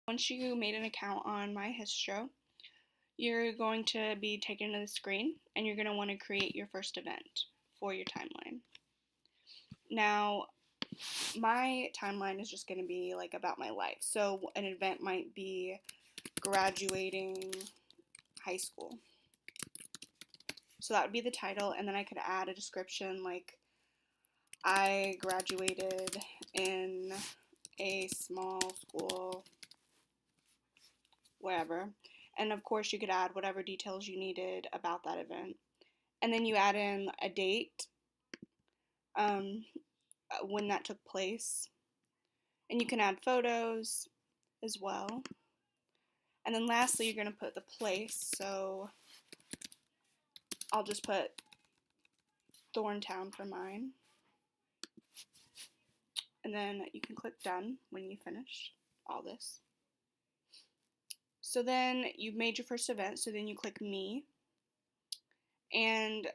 Once you made an account on My Histro, you're going to be taken to the screen and you're going to want to create your first event for your timeline. Now, my timeline is just going to be like about my life. So an event might be graduating high school. So that would be the title, and then I could add a description like I graduated in a small school, wherever. And of course you could add whatever details you needed about that event. And then you add in a date, when that took place. And you can add photos as well. And then lastly, you're going to put the place. So I'll just put Thorntown for mine. And then you can click done when you finish all this. So then you've made your first event, so then you click me, and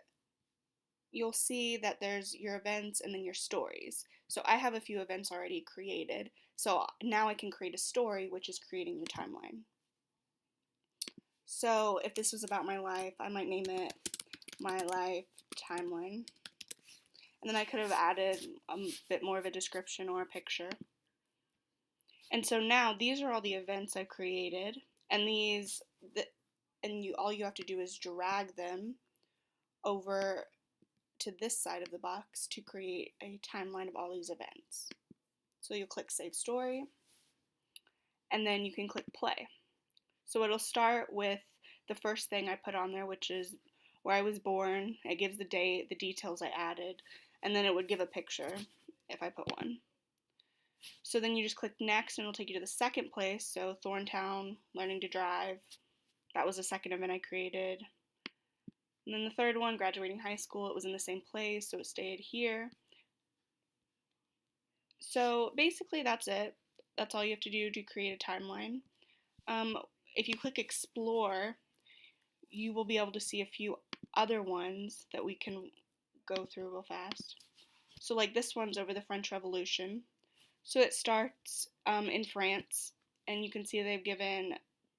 you'll see that there's your events and then your stories. So I have a few events already created, so now I can create a story, which is creating your timeline. So if this was about my life, I might name it My Life Timeline. And then I could have added a bit more of a description or a picture. And so now these are all the events I created, and all you have to do is drag them over to this side of the box to create a timeline of all these events. So you'll click Save Story, and then you can click Play. So it'll start with the first thing I put on there, which is where I was born. It gives the date, the details I added, and then it would give a picture if I put one. So then you just click Next, and it'll take you to the second place. So Thorntown, learning to drive. That was the second event I created. And then the third one, graduating high school, it was in the same place, so it stayed here. So basically that's it. That's all you have to do to create a timeline. If you click Explore, you will be able to see a few other ones that we can go through real fast. So like this one's over the French Revolution. So it starts in France, and you can see they've given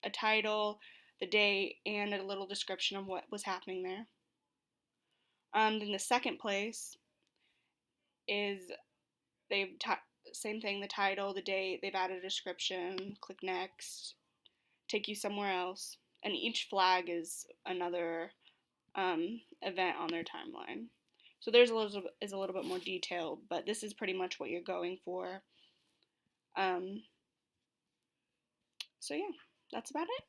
a title, the date, and a little description of what was happening there. Then the second place is same thing, the title, the date, they've added a description, click Next, take you somewhere else, and each flag is another event on their timeline. So there's a little bit more detailed, but this is pretty much what you're going for. So yeah, that's about it.